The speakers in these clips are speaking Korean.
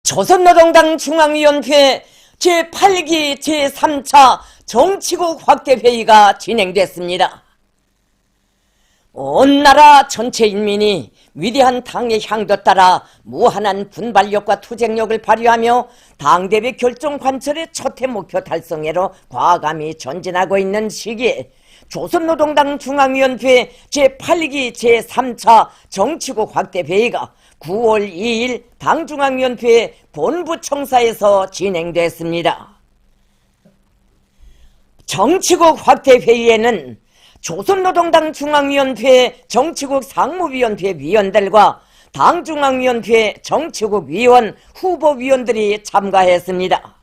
조선노동당 중앙위원회 제8기 제3차 정치국 확대회의가 진행됐습니다. 온 나라 전체 인민이 위대한 당의 향도 따라 무한한 분발력과 투쟁력을 발휘하며 당대회 결정 관철의 첫해 목표 달성회로 과감히 전진하고 있는 시기에 조선노동당 중앙위원회 제8기 제3차 정치국 확대회의가 9월 2일 당중앙위원회 본부청사에서 진행됐습니다. 정치국 확대회의에는 조선노동당 중앙위원회 정치국 상무위원회 위원들과 당중앙위원회 정치국 위원 후보위원들이 참가했습니다.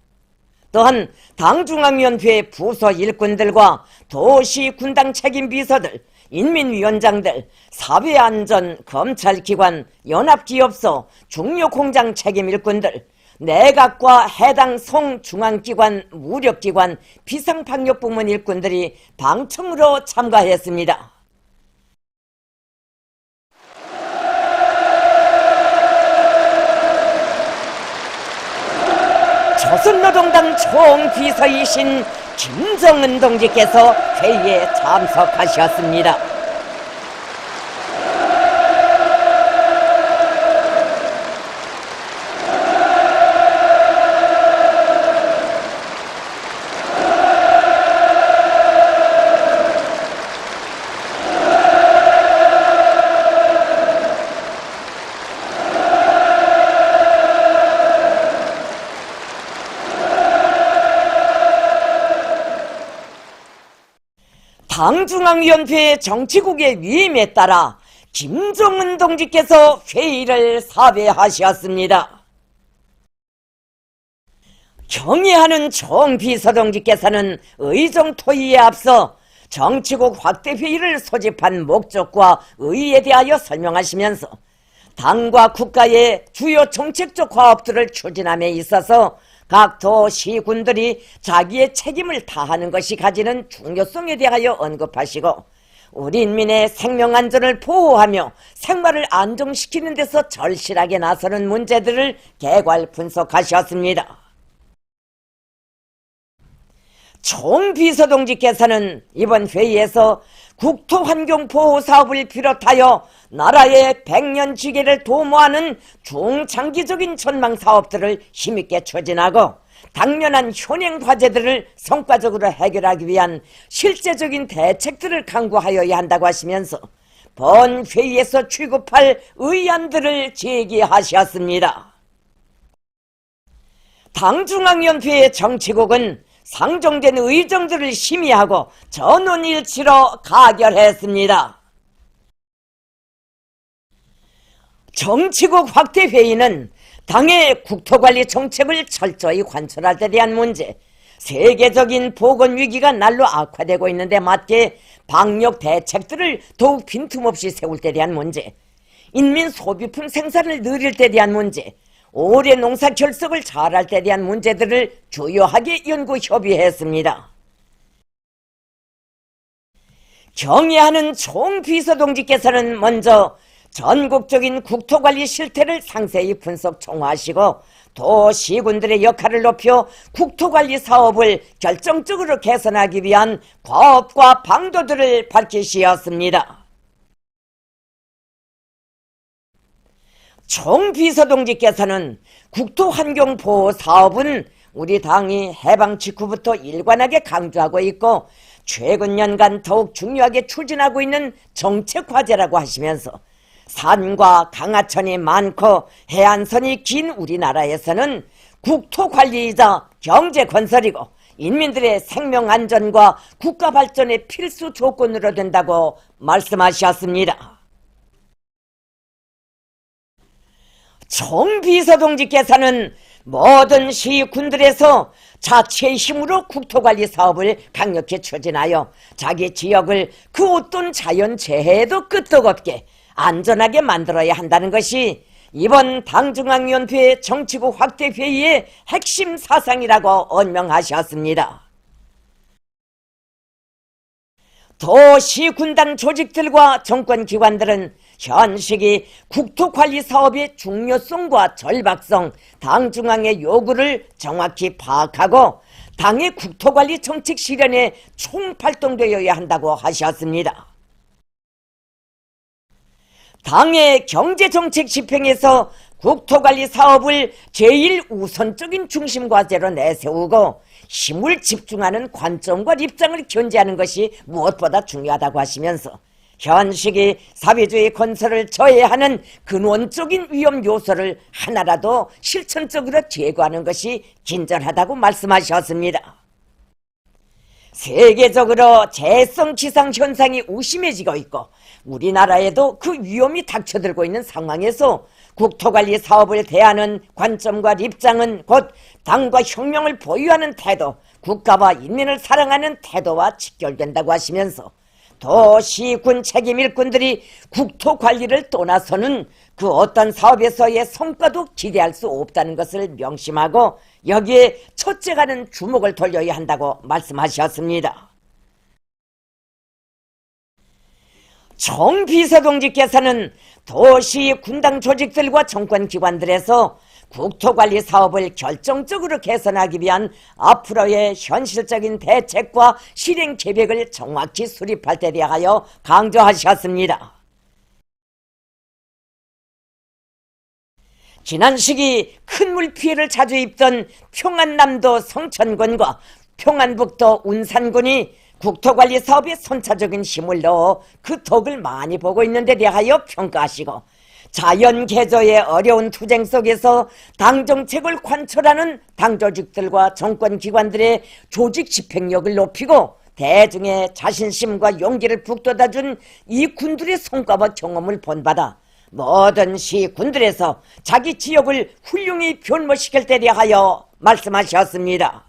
또한 당중앙위원회 부서 일꾼들과 도시군당 책임비서들, 인민위원장들, 사회안전, 검찰기관, 연합기업소, 중요공장 책임일꾼들, 내각과 해당 송중앙기관, 무력기관, 비상방역부문 일꾼들이 방청으로 참가했습니다. 조선노동당 총비서이신 김정은 동지께서 회의에 참석하셨습니다. 당중앙위원회 정치국의 위임에 따라 김정은 동지께서 회의를 사회하셨습니다. 경의하는 총비서 동지께서는 의정토의에 앞서 정치국 확대회의를 소집한 목적과 의의에 대하여 설명하시면서 당과 국가의 주요 정책적 과업들을 추진함에 있어서 각 도시군들이 자기의 책임을 다하는 것이 가지는 중요성에 대하여 언급하시고 우리 인민의 생명안전을 보호하며 생활을 안정시키는 데서 절실하게 나서는 문제들을 개괄 분석하셨습니다. 총비서동지께서는 이번 회의에서 국토환경보호사업을 비롯하여 나라의 백년지계를 도모하는 중장기적인 전망사업들을 힘있게 추진하고 당면한 현행과제들을 성과적으로 해결하기 위한 실제적인 대책들을 강구하여야 한다고 하시면서 본 회의에서 취급할 의안들을 제기하셨습니다. 당중앙위원회의 정치국은 상정된 의정들을 심의하고 전원일치로 가결했습니다. 정치국 확대회의는 당의 국토관리 정책을 철저히 관철할 데 대한 문제, 세계적인 보건위기가 날로 악화되고 있는 데 맞게 방역 대책들을 더욱 빈틈없이 세울 데 대한 문제, 인민 소비품 생산을 늘릴 데 대한 문제, 올해 농사 결석을 잘할 때 대한 문제들을 주요하게 연구 협의했습니다. 경의하는 총비서동지께서는 먼저 전국적인 국토관리 실태를 상세히 분석 총화하시고 도시군들의 역할을 높여 국토관리 사업을 결정적으로 개선하기 위한 과업과 방도들을 밝히시었습니다. 총비서동지께서는 국토환경보호사업은 우리 당이 해방 직후부터 일관하게 강조하고 있고 최근 년간 더욱 중요하게 추진하고 있는 정책과제라고 하시면서 산과 강하천이 많고 해안선이 긴 우리나라에서는 국토관리이자 경제건설이고 인민들의 생명안전과 국가발전의 필수 조건으로 된다고 말씀하셨습니다. 총비서동지께서는 모든 시군들에서 자체의 힘으로 국토관리 사업을 강력히 추진하여 자기 지역을 그 어떤 자연재해에도 끄떡없게 안전하게 만들어야 한다는 것이 이번 당중앙위원회 정치국 확대회의의 핵심 사상이라고 언명하셨습니다. 도시군단 조직들과 정권기관들은 현 시기 국토관리 사업의 중요성과 절박성, 당 중앙의 요구를 정확히 파악하고 당의 국토관리 정책 실현에 총발동되어야 한다고 하셨습니다. 당의 경제정책 집행에서 국토관리 사업을 제1우선적인 중심과제로 내세우고 힘을 집중하는 관점과 입장을 견지하는 것이 무엇보다 중요하다고 하시면서 현 시기 사회주의 건설을 저해하는 근원적인 위험 요소를 하나라도 실천적으로 제거하는 것이 긴전하다고 말씀하셨습니다. 세계적으로 재해성 기상현상이 우심해지고 있고 우리나라에도 그 위험이 닥쳐들고 있는 상황에서 국토관리 사업을 대하는 관점과 입장은 곧 당과 혁명을 보유하는 태도, 국가와 인민을 사랑하는 태도와 직결된다고 하시면서 도시, 군 책임 일꾼들이 국토관리를 떠나서는 그 어떤 사업에서의 성과도 기대할 수 없다는 것을 명심하고 여기에 첫째가는 주목을 돌려야 한다고 말씀하셨습니다. 정비서동지께서는 도시 군당 조직들과 정권기관들에서 국토관리 사업을 결정적으로 개선하기 위한 앞으로의 현실적인 대책과 실행 계획을 정확히 수립할 때 대하여 강조하셨습니다. 지난 시기 큰 물 피해를 자주 입던 평안남도 성천군과 평안북도 운산군이 국토관리 사업에 선차적인 힘을 넣어 그 덕을 많이 보고 있는 데 대하여 평가하시고 자연 개조의 어려운 투쟁 속에서 당 정책을 관철하는 당 조직들과 정권기관들의 조직 집행력을 높이고 대중의 자신심과 용기를 북돋아준 이 군들의 성과와 경험을 본받아 모든 시군들에서 자기 지역을 훌륭히 변모시킬 때 대하여 말씀하셨습니다.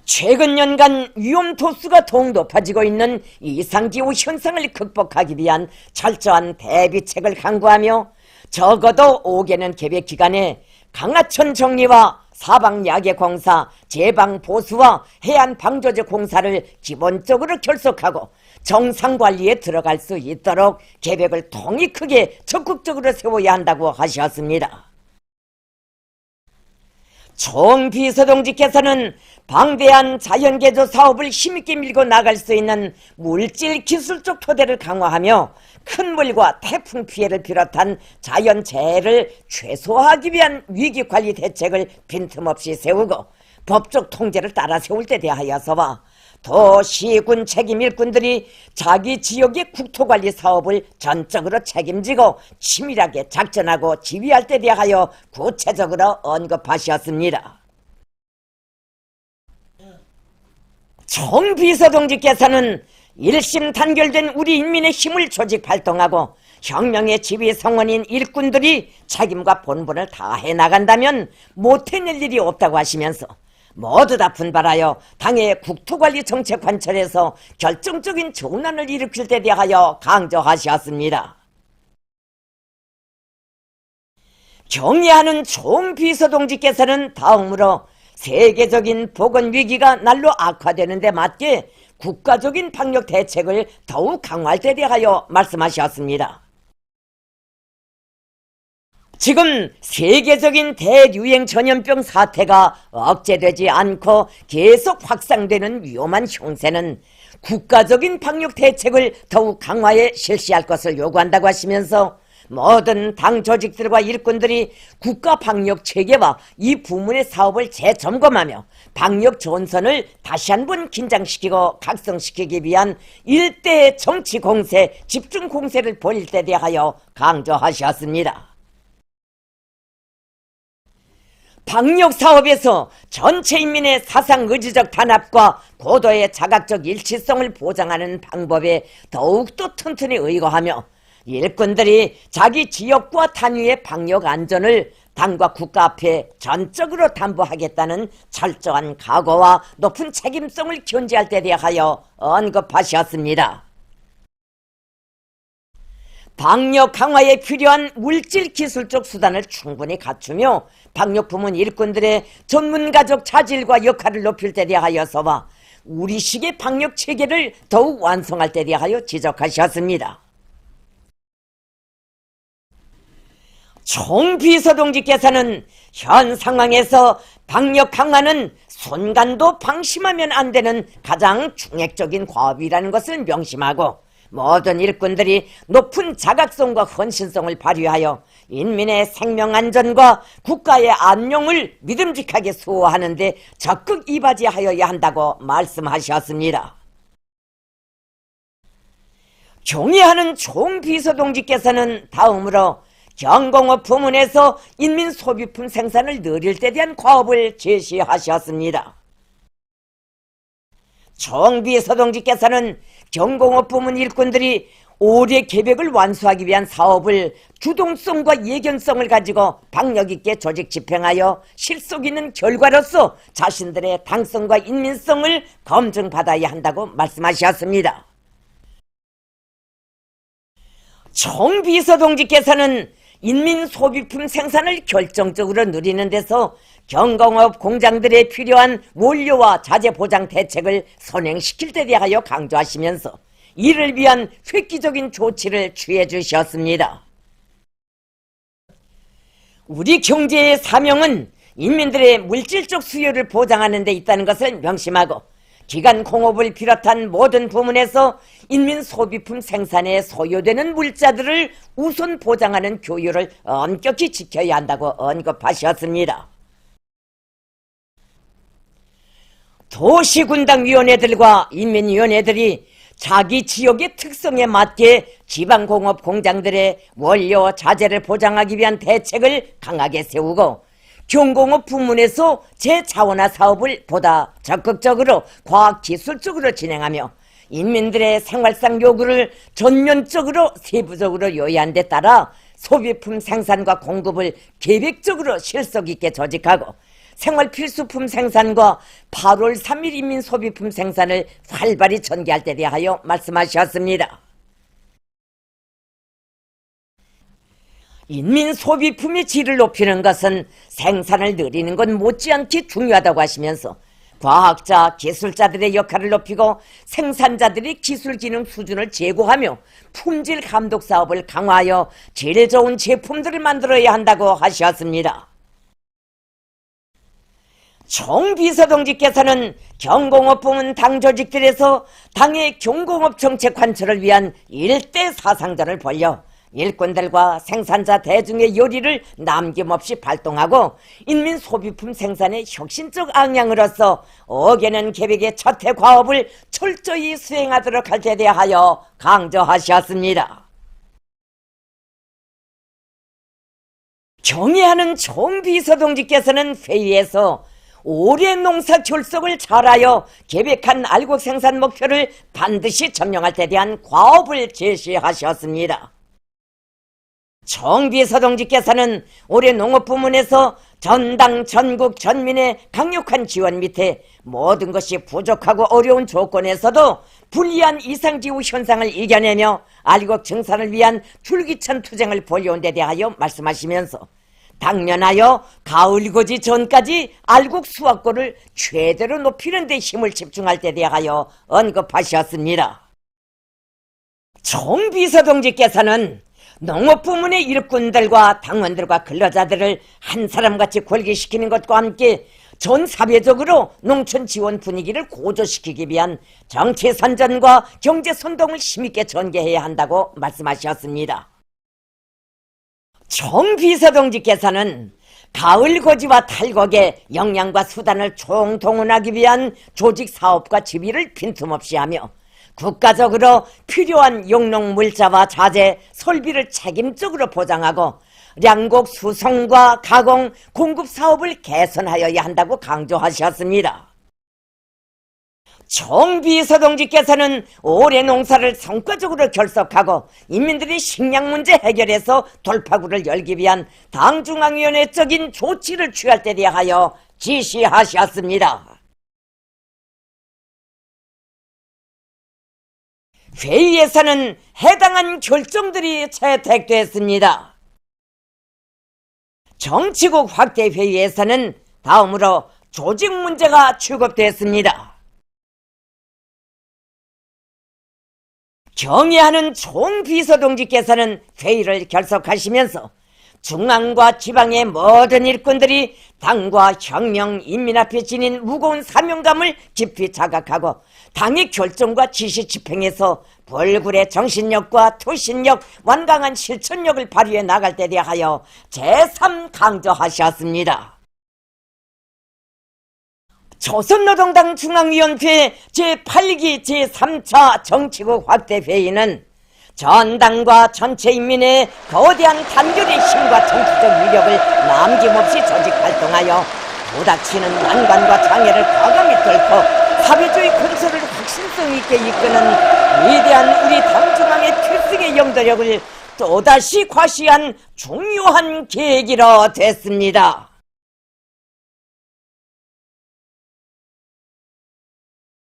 최근 년간 위험 도수가 더욱 높아지고 있는 이상기후 현상을 극복하기 위한 철저한 대비책을 강구하며 적어도 5개년 계획 기간에 강하천 정리와 사방야계공사, 제방보수와 해안방조제 공사를 기본적으로 결속하고 정상관리에 들어갈 수 있도록 계획을 통이 크게 적극적으로 세워야 한다고 하셨습니다. 총비서동지께서는 방대한 자연개조 사업을 힘있게 밀고 나갈 수 있는 물질 기술적 토대를 강화하며 큰 물과 태풍 피해를 비롯한 자연재해를 최소화하기 위한 위기관리 대책을 빈틈없이 세우고 법적 통제를 따라 세울 때 대하여서와 도시군 책임 일꾼들이 자기 지역의 국토관리 사업을 전적으로 책임지고 치밀하게 작전하고 지휘할 때 대하여 구체적으로 언급하셨습니다. 총비서동지께서는 일심 단결된 우리 인민의 힘을 조직 발동하고 혁명의 지휘 성원인 일꾼들이 책임과 본분을 다해 나간다면 못해낼 일이 없다고 하시면서 모두 다 분발하여 당의 국토관리 정책 관철에서 결정적인 전환을 일으킬 때 대하여 강조하셨습니다. 경애하는 총비서동지께서는 다음으로 세계적인 보건위기가 날로 악화되는 데 맞게 국가적인 방역 대책을 더욱 강화할 때 대하여 말씀하셨습니다. 지금 세계적인 대유행 전염병 사태가 억제되지 않고 계속 확산되는 위험한 형세는 국가적인 방역 대책을 더욱 강화해 실시할 것을 요구한다고 하시면서 모든 당 조직들과 일꾼들이 국가 방역 체계와 이 부문의 사업을 재점검하며 방역 전선을 다시 한번 긴장시키고 각성시키기 위한 일대의 정치 공세, 집중 공세를 벌일 때 대하여 강조하셨습니다. 방역 사업에서 전체 인민의 사상 의지적 단합과 고도의 자각적 일치성을 보장하는 방법에 더욱더 튼튼히 의거하며 일꾼들이 자기 지역과 단위의 방역 안전을 당과 국가 앞에 전적으로 담보하겠다는 철저한 각오와 높은 책임성을 견지할 때 대하여 언급하셨습니다. 방역 강화에 필요한 물질 기술적 수단을 충분히 갖추며 방역 부문 일꾼들의 전문가적 자질과 역할을 높일 때 대하여서와 우리식의 방역 체계를 더욱 완성할 때 대하여 지적하셨습니다. 총비서동지께서는 현 상황에서 방역 강화는 순간도 방심하면 안 되는 가장 충액적인 과업이라는 것을 명심하고 모든 일꾼들이 높은 자각성과 헌신성을 발휘하여 인민의 생명안전과 국가의 안녕을 믿음직하게 수호하는 데 적극 이바지하여야 한다고 말씀하셨습니다. 경의하는 총비서동지께서는 다음으로 경공업 부문에서 인민 소비품 생산을 늘릴 때 대한 과업을 제시하셨습니다. 총비서동지께서는 경공업 부문 일꾼들이 올해 계획을 완수하기 위한 사업을 주동성과 예견성을 가지고 박력 있게 조직 집행하여 실속 있는 결과로서 자신들의 당성과 인민성을 검증받아야 한다고 말씀하셨습니다. 총비서동지께서는 인민 소비품 생산을 결정적으로 누리는 데서 경공업 공장들에 필요한 원료와 자재 보장 대책을 선행시킬 데 대하여 강조하시면서 이를 위한 획기적인 조치를 취해 주셨습니다. 우리 경제의 사명은 인민들의 물질적 수요를 보장하는 데 있다는 것을 명심하고 기간 공업을 비롯한 모든 부문에서 인민 소비품 생산에 소요되는 물자들을 우선 보장하는 교율을 엄격히 지켜야 한다고 언급하셨습니다. 도시군당위원회들과 인민위원회들이 자기 지역의 특성에 맞게 지방공업 공장들의 원료 자재를 보장하기 위한 대책을 강하게 세우고 경공업 부문에서 재차원화 사업을 보다 적극적으로 과학기술적으로 진행하며 인민들의 생활상 요구를 전면적으로 세부적으로 요구한 데 따라 소비품 생산과 공급을 계획적으로 실속 있게 조직하고 생활필수품 생산과 8월 3일 인민 소비품 생산을 활발히 전개할 때 대하여 말씀하셨습니다. 인민 소비품의 질을 높이는 것은 생산을 늘리는 것 못지않게 중요하다고 하시면서 과학자, 기술자들의 역할을 높이고 생산자들의 기술 기능 수준을 제고하며 품질 감독 사업을 강화하여 질 좋은 제품들을 만들어야 한다고 하셨습니다. 총비서동지께서는 경공업 부문 당 조직들에서 당의 경공업 정책 관철을 위한 일대 사상전을 벌여 일꾼들과 생산자 대중의 요리를 남김없이 발동하고 인민 소비품 생산의 혁신적 방향으로서 어게는 계획의 첫해 과업을 철저히 수행하도록 할 때 대하여 강조하셨습니다. 경의하는 총비서동지께서는 회의에서 올해 농사 결석을 잘하여 계획한 알곡 생산 목표를 반드시 점령할 때 대한 과업을 제시하셨습니다. 총비서동지께서는 올해 농업 부문에서 전당 전국 전민의 강력한 지원 밑에 모든 것이 부족하고 어려운 조건에서도 불리한 이상기후 현상을 이겨내며 알곡 증산을 위한 줄기찬 투쟁을 벌여온 데 대하여 말씀하시면서 당면하여 가을고지 전까지 알곡 수확고를 최대로 높이는 데 힘을 집중할 때 대하여 언급하셨습니다. 총비서동지께서는 농업 부문의 일꾼들과 당원들과 근로자들을 한 사람같이 관리시키는 것과 함께 전 사회적으로 농촌 지원 분위기를 고조시키기 위한 정치 선전과 경제 선동을 힘있게 전개해야 한다고 말씀하셨습니다. 총비서동지께서는 가을 고지와 탈곡의 역량과 수단을 총동원하기 위한 조직 사업과 지휘를 빈틈없이 하며 국가적으로 필요한 용농 물자와 자재, 설비를 책임적으로 보장하고 량곡 수송과 가공, 공급 사업을 개선하여야 한다고 강조하셨습니다. 총비서동지께서는 올해 농사를 성과적으로 결석하고 인민들의 식량 문제 해결에서 돌파구를 열기 위한 당중앙위원회적인 조치를 취할 때 대하여 지시하셨습니다. 회의에서는 해당한 결정들이 채택됐습니다. 정치국 확대 회의에서는 다음으로 조직 문제가 취급됐습니다. 경애하는 총비서동지께서는 회의를 결석하시면서 중앙과 지방의 모든 일꾼들이 당과 혁명 인민 앞에 지닌 무거운 사명감을 깊이 자각하고 당의 결정과 지시 집행에서 불굴의 정신력과 투신력, 완강한 실천력을 발휘해 나갈 데 대하여 제3 강조하셨습니다. 조선노동당 중앙위원회 제8기 제3차 정치국 확대회의는 전당과 전체 인민의 거대한 단결의 힘과 정치적 위력을 남김없이 조직활동하여 부닥치는 난관과 장애를 과감히 뚫고 사회주의 건설을 확신성 있게 이끄는 위대한 우리 당중앙의 필승의 영도력을 또다시 과시한 중요한 계기로 됐습니다.